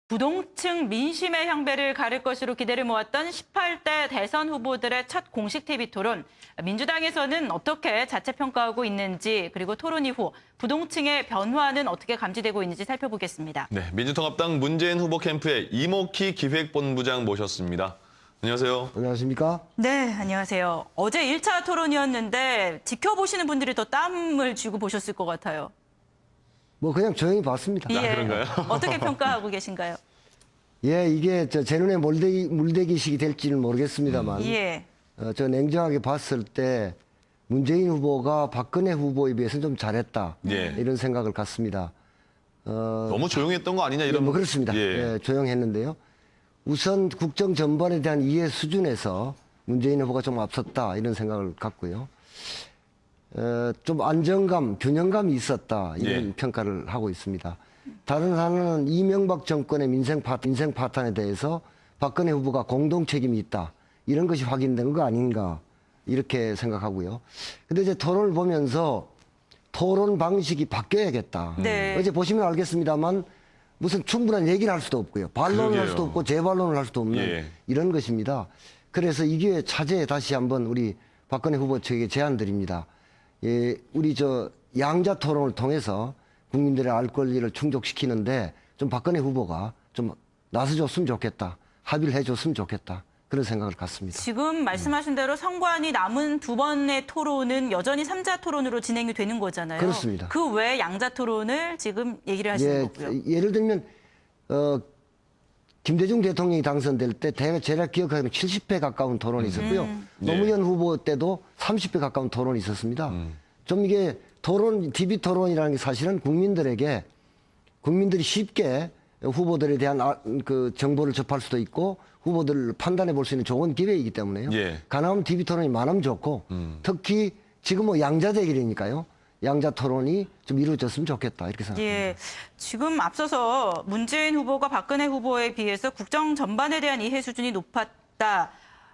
부동층 민심의 향배를 가를 것으로 기대를 모았던 18대 대선 후보들의 첫 공식 TV 토론. 민주당에서는 어떻게 자체 평가하고 있는지, 그리고 토론 이후 부동층의 변화는 어떻게 감지되고 있는지 살펴보겠습니다. 네, 민주통합당 문재인 후보 캠프의 이목희 기획본부장 모셨습니다. 안녕하세요. 안녕하십니까? 네, 안녕하세요. 어제 1차 토론이었는데 지켜보시는 분들이 더 땀을 쥐고 보셨을 것 같아요. 뭐 그냥 조용히 봤습니다. 예. 그런가요? 어떻게 평가하고 계신가요? 예, 이게 제 눈에 물대기식이 될지는 모르겠습니다만, 예. 저 냉정하게 봤을 때 문재인 후보가 박근혜 후보에 비해서는 좀 잘했다. 예. 이런 생각을 갖습니다. 너무 조용했던 거 아니냐 이런. 뭐 그렇습니다. 예. 예, 조용했는데요. 우선 국정 전반에 대한 이해 수준에서 문재인 후보가 좀 앞섰다 이런 생각을 갖고요. 좀 안정감, 균형감이 있었다 이런 예. 평가를 하고 있습니다. 다른 하나는 이명박 정권의 민생 파탄에 대해서 박근혜 후보가 공동 책임이 있다 이런 것이 확인된 거 아닌가 이렇게 생각하고요. 근데 이제 토론을 보면서 토론 방식이 바뀌어야겠다. 네. 어제 보시면 알겠습니다만 무슨 충분한 얘기를 할 수도 없고요. 반론을 할 그러게요. 수도 없고 재반론을 할 수도 없는 예. 이런 것입니다. 그래서 이 기회에 차제에 다시 한번 우리 박근혜 후보 측에게 제안드립니다. 예, 우리 양자 토론을 통해서 국민들의 알 권리를 충족시키는데 좀 박근혜 후보가 좀 나서줬으면 좋겠다. 합의를 해줬으면 좋겠다. 그런 생각을 갖습니다. 지금 말씀하신 대로 선관위 남은 두 번의 토론은 여전히 3자 토론으로 진행이 되는 거잖아요. 그렇습니다. 그 외에 양자 토론을 지금 얘기를 하시는 거고요. 예를 들면 김대중 대통령이 당선될 때 제가 기억하기로는 70회 가까운 토론이 있었고요. 노무현 후보 때도 30회 가까운 토론이 있었습니다. 좀 이게 TV 토론이라는 게 사실은 국민들이 쉽게 후보들에 대한 그 정보를 접할 수도 있고 후보들을 판단해 볼 수 있는 좋은 기회이기 때문에요. 예. 가능하면 TV 토론이 많으면 좋고 특히 지금 뭐 양자 대결이니까요. 양자 토론이 좀 이루어졌으면 좋겠다 이렇게 생각합니다. 예, 지금 앞서서 문재인 후보가 박근혜 후보에 비해서 국정 전반에 대한 이해 수준이 높았다,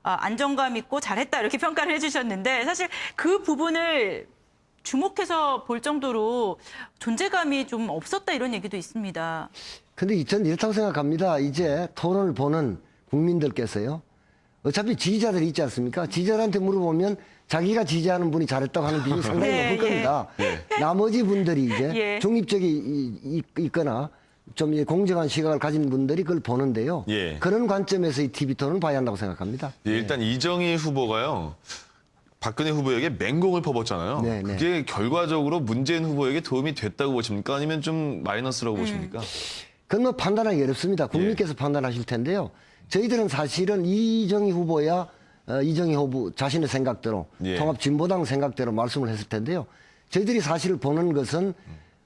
안정감 있고 잘했다 이렇게 평가를 해주셨는데 사실 그 부분을 주목해서 볼 정도로 존재감이 좀 없었다 이런 얘기도 있습니다. 근데 저는 이렇다고 생각합니다. 이제 토론을 보는 국민들께서요. 어차피 지지자들이 있지 않습니까? 지지자들한테 물어보면 자기가 지지하는 분이 잘했다고 하는 비율이 상당히 네, 높을 겁니다. 나머지 분들이 이제 예. 중립적이 있거나 좀 공정한 시각을 가진 분들이 그걸 보는데요. 예. 그런 관점에서 이 TV 토론을 봐야 한다고 생각합니다. 예, 일단 이정희 후보가요. 박근혜 후보에게 맹공을 퍼붓잖아요. 네, 네. 그게 결과적으로 문재인 후보에게 도움이 됐다고 보십니까? 아니면 좀 마이너스라고 보십니까? 그건 뭐 판단하기 어렵습니다. 국민께서 판단하실 텐데요. 저희들은 사실은 이정희 후보야 이정희 후보 자신의 생각대로 예. 통합진보당 생각대로 말씀을 했을 텐데요. 저희들이 사실 보는 것은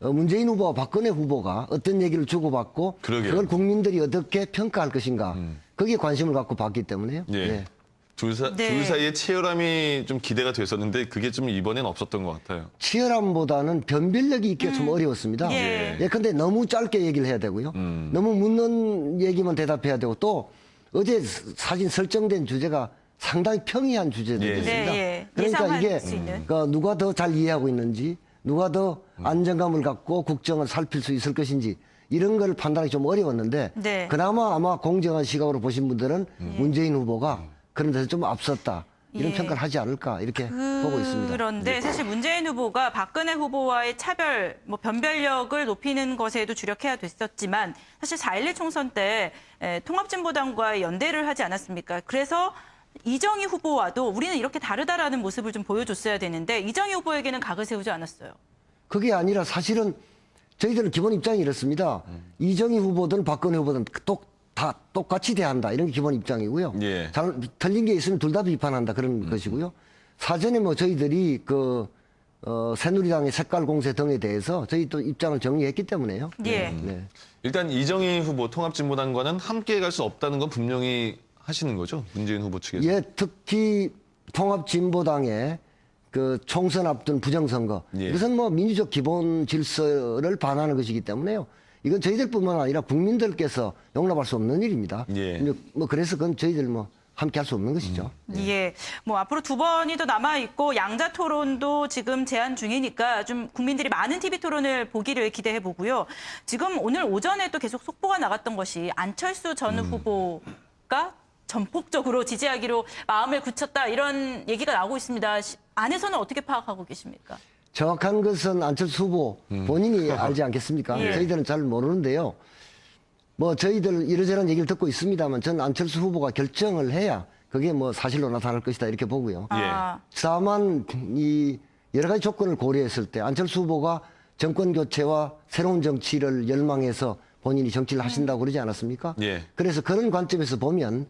문재인 후보와 박근혜 후보가 어떤 얘기를 주고받고 그러게요. 그걸 국민들이 어떻게 평가할 것인가 거기에 관심을 갖고 봤기 때문에요. 예. 예. 둘 사이의 치열함이 좀 기대가 됐었는데 그게 좀 이번엔 없었던 것 같아요. 치열함보다는 변별력이 있기가 좀 어려웠습니다. 예. 근데 너무 짧게 얘기를 해야 되고요. 너무 묻는 얘기만 대답해야 되고 또 어제 사진 설정된 주제가 상당히 평이한 주제들이었습니다. 네, 예. 그러니까 예상할 이게 수 있는. 누가 더 잘 이해하고 있는지 누가 더 안정감을 갖고 국정을 살필 수 있을 것인지 이런 걸 판단하기 좀 어려웠는데 네. 그나마 아마 공정한 시각으로 보신 분들은 문재인 후보가 그런 데서 좀 앞섰다. 이런 예. 평가를 하지 않을까 이렇게 보고 있습니다. 그런데 사실 문재인 후보가 박근혜 후보와의 차별, 변별력을 높이는 것에도 주력해야 됐었지만 사실 4.11 총선 때 통합진보당과 연대를 하지 않았습니까? 그래서 이정희 후보와도 우리는 이렇게 다르다라는 모습을 좀 보여줬어야 되는데 이정희 후보에게는 각을 세우지 않았어요. 그게 아니라 사실은 저희들은 기본 입장이 이렇습니다. 이정희 후보든 박근혜 후보든 다 똑같이 대한다. 이런 게 기본 입장이고요. 예. 틀린 게 있으면 둘 다 비판한다. 그런 것이고요. 사전에 뭐 저희들이 새누리당의 색깔 공세 등에 대해서 저희 또 입장을 정리했기 때문에요. 예. 네. 일단 이정희 후보 통합진보당과는 함께 갈 수 없다는 건 분명히 하시는 거죠? 문재인 후보 측에서. 예, 특히 통합진보당의 총선 앞둔 부정선거. 예. 이것은 뭐 민주적 기본 질서를 반하는 것이기 때문에요. 이건 저희들뿐만 아니라 국민들께서 용납할 수 없는 일입니다. 예. 뭐 그래서 그건 저희들 함께 할 수 없는 것이죠. 예. 뭐 앞으로 2번이 더 남아 있고 양자 토론도 지금 제한 중이니까 좀 국민들이 많은 TV 토론을 보기를 기대해 보고요. 지금 오늘 오전에 또 계속 속보가 나갔던 것이 안철수 전 후보가 전폭적으로 지지하기로 마음을 굳혔다 이런 얘기가 나오고 있습니다. 안에서는 어떻게 파악하고 계십니까? 정확한 것은 안철수 후보 본인이 알지 않겠습니까? 예. 저희들은 잘 모르는데요. 뭐 저희들 이러저런 얘기를 듣고 있습니다만 저는 안철수 후보가 결정을 해야 그게 뭐 사실로 나타날 것이다 이렇게 보고요. 아, 다만 이 여러 가지 조건을 고려했을 때 안철수 후보가 정권 교체와 새로운 정치를 열망해서 본인이 정치를 하신다고 그러지 않았습니까? 예. 그래서 그런 관점에서 보면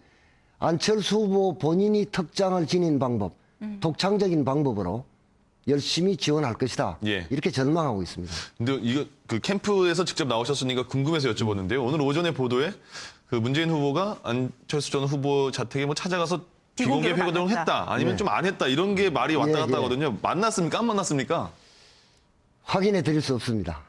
안철수 후보 본인이 특장을 지닌 방법, 독창적인 방법으로 열심히 지원할 것이다. 예. 이렇게 전망하고 있습니다. 근데 이거 그 캠프에서 직접 나오셨으니까 궁금해서 여쭤보는데요. 오늘 오전에 보도에 그 문재인 후보가 안철수 전 후보 자택에 뭐 찾아가서 비공개 비공개로 회고를 만났다. 했다. 아니면 좀 안 했다. 이런 게 말이 왔다 예, 갔다 예. 하거든요. 만났습니까? 안 만났습니까? 확인해 드릴 수 없습니다.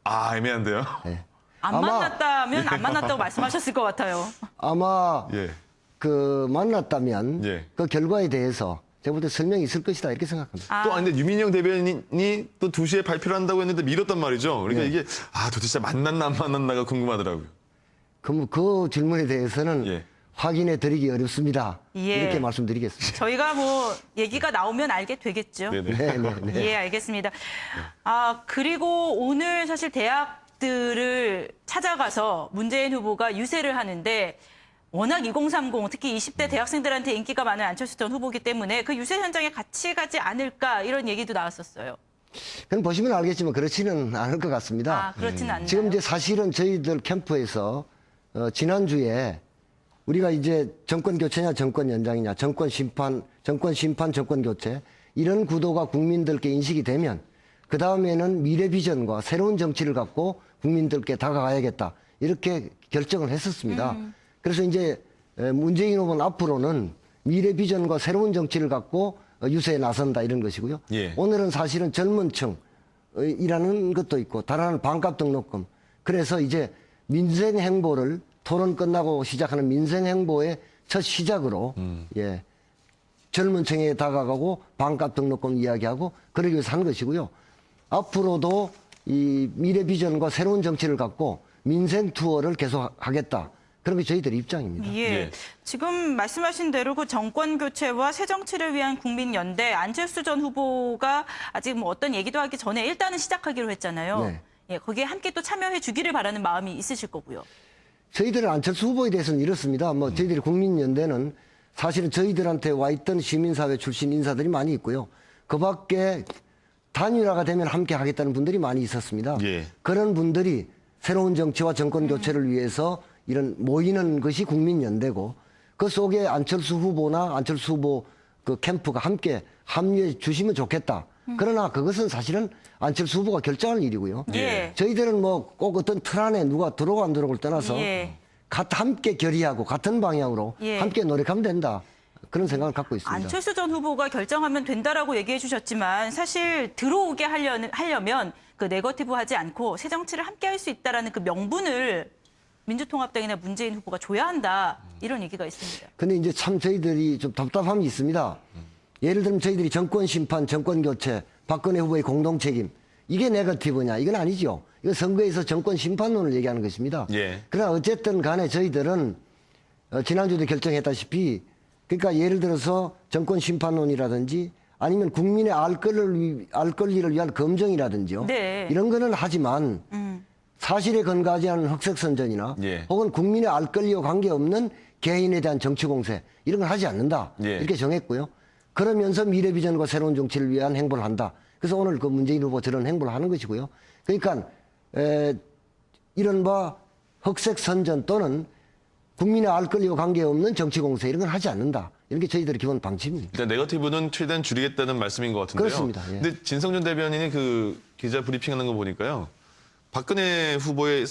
아, 애매한데요. 예. 안 아마- 만났다면 안 만났다고 말씀하셨을 것 같아요. 아마 예. 그 만났다면 예. 그 결과에 대해서 제가 볼 때 설명이 있을 것이다 이렇게 생각합니다. 또 근데 유민영 대변인이 또 2시에 발표를 한다고 했는데 미뤘단 말이죠. 그러니까 예. 이게 도대체 만났나 안 만났나가 궁금하더라고요. 그럼 그 질문에 대해서는 예. 확인해 드리기 어렵습니다. 예. 이렇게 말씀드리겠습니다. 저희가 뭐 얘기가 나오면 알게 되겠죠. 네네. 네, 네, 네. 예, 알겠습니다. 아, 그리고 오늘 사실 대학들을 찾아가서 문재인 후보가 유세를 하는데 워낙 2030, 특히 20대 대학생들한테 인기가 많은 안철수 전 후보이기 때문에 그 유세 현장에 같이 가지 않을까 이런 얘기도 나왔었어요. 그럼 보시면 알겠지만 그렇지는 않을 것 같습니다. 아, 그렇지는 않나요? 지금 이제 사실은 저희들 캠프에서 지난주에 우리가 이제 정권 교체냐 정권 연장이냐 정권 심판 정권 교체 이런 구도가 국민들께 인식이 되면 그 다음에는 미래 비전과 새로운 정치를 갖고 국민들께 다가가야겠다 이렇게 결정을 했었습니다. 그래서 이제 문재인 후보는 앞으로는 미래 비전과 새로운 정치를 갖고 유세에 나선다 이런 것이고요. 예. 오늘은 사실은 젊은 층이라는 것도 있고 다른 반값 등록금. 그래서 이제 민생 행보를 토론 끝나고 시작하는 민생 행보의 첫 시작으로 예. 젊은 층에 다가가고 반값 등록금 이야기하고 그러기 위해서 한 것이고요. 앞으로도 이 미래 비전과 새로운 정치를 갖고 민생 투어를 계속하겠다. 그런 게 저희들의 입장입니다. 예. 예. 지금 말씀하신 대로 그 정권 교체와 새 정치를 위한 국민연대 안철수 전 후보가 아직 뭐 어떤 얘기도 하기 전에 일단은 시작하기로 했잖아요. 네. 예, 거기에 함께 또 참여해 주기를 바라는 마음이 있으실 거고요. 저희들은 안철수 후보에 대해서는 이렇습니다. 뭐 저희들이 국민연대는 사실은 저희들한테 와 있던 시민사회 출신 인사들이 많이 있고요. 그 밖에 단일화가 되면 함께 하겠다는 분들이 많이 있었습니다. 예. 그런 분들이 새로운 정치와 정권 교체를 위해서 이런 모이는 것이 국민연대고 그 속에 안철수 후보나 안철수 후보 그 캠프가 함께 합류해 주시면 좋겠다. 그러나 그것은 사실은 안철수 후보가 결정할 일이고요. 예. 저희들은 뭐 꼭 어떤 틀 안에 누가 들어오고 안 들어오고를 떠나서 예. 함께 결의하고 같은 방향으로 예. 함께 노력하면 된다. 그런 생각을 갖고 있습니다. 안철수 전 후보가 결정하면 된다라고 얘기해 주셨지만 사실 들어오게 하려면 그 네거티브 하지 않고 새 정치를 함께 할 수 있다라는 그 명분을 민주통합당이나 문재인 후보가 줘야 한다. 이런 얘기가 있습니다. 근데 이제 참 저희들이 좀 답답함이 있습니다. 예를 들면 저희들이 정권 심판, 정권 교체, 박근혜 후보의 공동 책임. 이게 네거티브냐? 이건 아니죠. 이건 선거에서 정권 심판론을 얘기하는 것입니다. 예. 그러나 어쨌든 간에 저희들은 지난주도 결정했다시피 그러니까 예를 들어서 정권 심판론이라든지 아니면 국민의 알 권리를 위한 검증이라든지요. 네. 이런 거는 하지만 사실에 근거하지 않은 흑색선전이나 예. 혹은 국민의 알 권리와 관계없는 개인에 대한 정치 공세 이런 걸 하지 않는다. 예. 이렇게 정했고요. 그러면서 미래 비전과 새로운 정치를 위한 행보를 한다. 그래서 오늘 그 문재인 후보 저런 행보를 하는 것이고요. 그러니까 이른바 흑색선전 또는 국민의 알 권리와 관계없는 정치 공세 이런 걸 하지 않는다. 이런 게 저희들의 기본 방침입니다. 일단 네거티브는 최대한 줄이겠다는 말씀인 것 같은데요. 그렇습니다. 예. 근데 진성준 대변인이 그 기자 브리핑하는 거 보니까요. 박근혜 후보의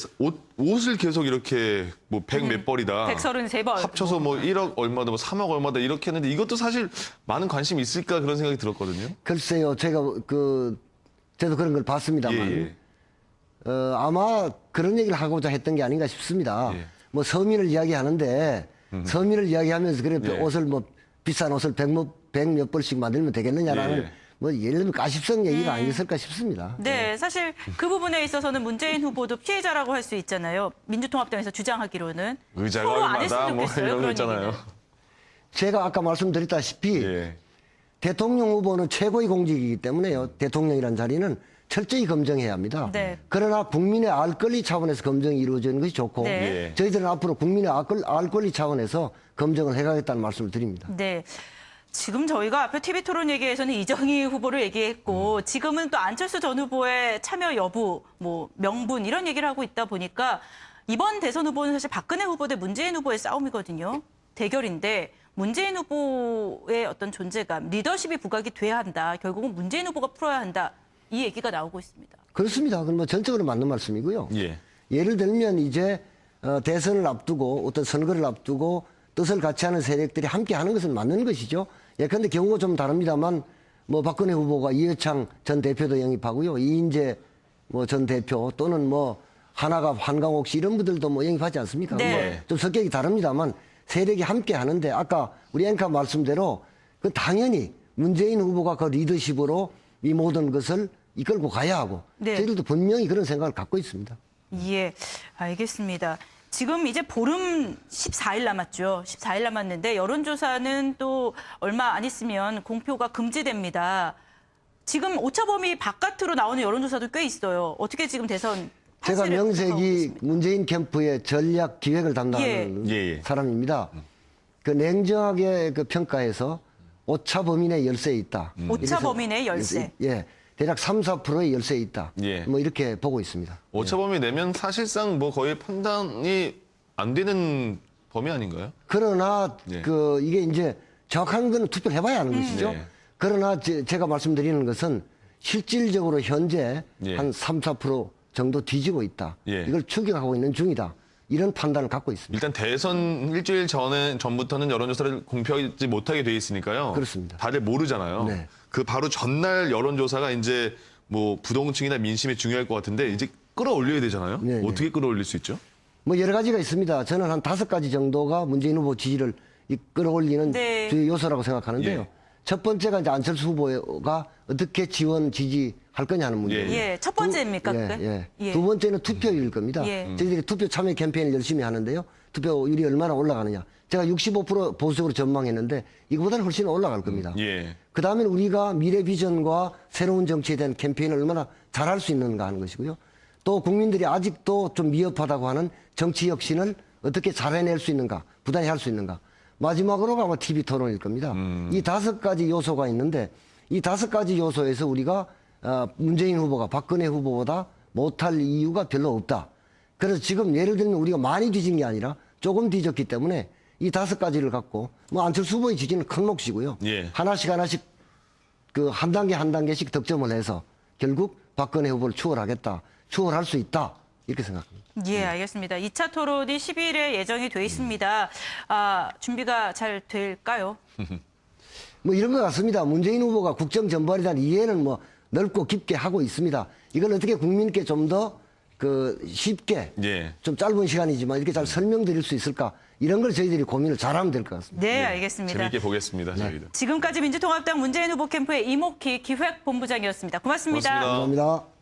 옷을 계속 이렇게 뭐 100 몇 벌이다. 133벌. 합쳐서 뭐 1억 얼마다 뭐 3억 얼마다 이렇게 했는데 이것도 사실 많은 관심이 있을까 그런 생각이 들었거든요. 글쎄요. 제가 저도 그런 걸 봤습니다만 예, 예. 아마 그런 얘기를 하고자 했던 게 아닌가 싶습니다. 예. 뭐 서민을 이야기하는데 서민을 이야기하면서 그래 예. 옷을 뭐 비싼 옷을 백몇 벌씩 만들면 되겠느냐라는 예. 뭐 예를 들면 가십성 얘기가 아니었을까 싶습니다. 네, 사실 그 부분에 있어서는 문재인 후보도 피해자라고 할 수 있잖아요. 민주통합당에서 주장하기로는 의자가 서로 안 얼마다 했으면 뭐 좋겠어요. 이런 거 그런 있잖아요. 얘기는. 제가 아까 말씀드렸다시피 예. 대통령 후보는 최고의 공직이기 때문에요. 대통령이라는 자리는 철저히 검증해야 합니다. 네. 그러나 국민의 알 권리 차원에서 검증이 이루어지는 것이 좋고 네. 예. 저희들은 앞으로 국민의 알 권리 차원에서 검증을 해가겠다는 말씀을 드립니다. 네. 지금 저희가 앞에 TV 토론 얘기에서는 이정희 후보를 얘기했고 지금은 또 안철수 전 후보의 참여 여부, 뭐 명분 이런 얘기를 하고 있다 보니까 이번 대선 후보는 사실 박근혜 후보 대 문재인 후보의 싸움이거든요. 대결인데 문재인 후보의 어떤 존재감, 리더십이 부각이 돼야 한다. 결국은 문재인 후보가 풀어야 한다. 이 얘기가 나오고 있습니다. 그렇습니다. 그건 뭐 전적으로 맞는 말씀이고요. 예. 예를 들면 이제 대선을 앞두고 어떤 선거를 앞두고 뜻을 같이 하는 세력들이 함께 하는 것은 맞는 것이죠. 예컨대 경우가 좀 다릅니다만 뭐 박근혜 후보가 이해창 전 대표도 영입하고요. 이인재 뭐 전 대표 또는 뭐 하나가 한강옥 씨 이런 분들도 뭐 영입하지 않습니까? 네. 뭐 좀 성격이 다릅니다만 세력이 함께 하는데 아까 우리 앵커 말씀대로 그 당연히 문재인 후보가 그 리더십으로 이 모든 것을 이끌고 가야 하고 네. 저희들도 분명히 그런 생각을 갖고 있습니다. 예, 알겠습니다. 지금 이제 보름 14일 남았죠. 14일 남았는데 여론조사는 또 얼마 안 있으면 공표가 금지됩니다. 지금 오차범위 바깥으로 나오는 여론조사도 꽤 있어요. 어떻게 지금 대선 제가 판세를 분석하고 명색이 있습니다. 문재인 캠프의 전략 기획을 담당하는 예. 사람입니다. 그 냉정하게 그 평가해서 오차 범위 내 열세에 있다. 오차 범위 내 열세. 예. 대략 3, 4%의 열세에 있다. 예. 뭐 이렇게 보고 있습니다. 오차범위 내면 사실상 뭐 거의 판단이 안 되는 범위 아닌가요? 그러나 예. 그 이게 이제 정확한 건 투표를 해봐야 하는 것이죠. 네. 그러나 제가 말씀드리는 것은 실질적으로 현재 예. 한 3, 4% 정도 뒤지고 있다. 예. 이걸 추격하고 있는 중이다. 이런 판단을 갖고 있습니다. 일단 대선 일주일 전부터는 여론조사를 공표하지 못하게 돼 있으니까요. 그렇습니다. 다들 모르잖아요. 네. 그 바로 전날 여론조사가 이제 뭐 부동층이나 민심이 중요할 것 같은데 이제 끌어올려야 되잖아요. 네, 네. 어떻게 끌어올릴 수 있죠? 뭐 여러 가지가 있습니다. 저는 한 5가지 정도가 문재인 후보 지지를 끌어올리는 네. 주요 요소라고 생각하는데요. 예. 첫 번째가 이제 안철수 후보가 어떻게 지원 지지할 거냐 하는 문제입니다. 예, 첫 번째입니까? 예, 그게? 예. 예. 두 번째는 투표율일 겁니다. 예. 저희들이 투표 참여 캠페인을 열심히 하는데요. 투표율이 얼마나 올라가느냐. 제가 65% 보수적으로 전망했는데 이거보다는 훨씬 올라갈 겁니다. 예. 그다음에 우리가 미래 비전과 새로운 정치에 대한 캠페인을 얼마나 잘할 수 있는가 하는 것이고요. 또 국민들이 아직도 좀 미흡하다고 하는 정치 혁신을 어떻게 잘 해낼 수 있는가, 부단히 할 수 있는가. 마지막으로가 아마 TV 토론일 겁니다. 이 5가지 요소가 있는데 이 5가지 요소에서 우리가 문재인 후보가 박근혜 후보보다 못할 이유가 별로 없다. 그래서 지금 예를 들면 우리가 많이 뒤진 게 아니라 조금 뒤졌기 때문에 이 5가지를 갖고 뭐 안철수 후보의 지지는 큰 몫이고요. 예. 하나씩 그 한 단계 한 단계씩 득점을 해서 결국 박근혜 후보를 추월하겠다. 추월할 수 있다. 이렇게 생각합니다. 예, 알겠습니다. 2차 토론이 12일에 예정이 돼 있습니다. 준비가 잘 될까요? 뭐 이런 것 같습니다. 문재인 후보가 국정 전반에 대한 이해는 뭐 넓고 깊게 하고 있습니다. 이걸 어떻게 국민께 좀 더 그 쉽게 예. 좀 짧은 시간이지만 이렇게 잘 설명드릴 수 있을까 이런 걸 저희들이 고민을 잘하면 될 것 같습니다. 네, 알겠습니다. 재밌게 보겠습니다. 저희도. 지금까지 민주통합당 문재인 후보 캠프의 이목희 기획본부장이었습니다. 고맙습니다. 고맙습니다. 감사합니다.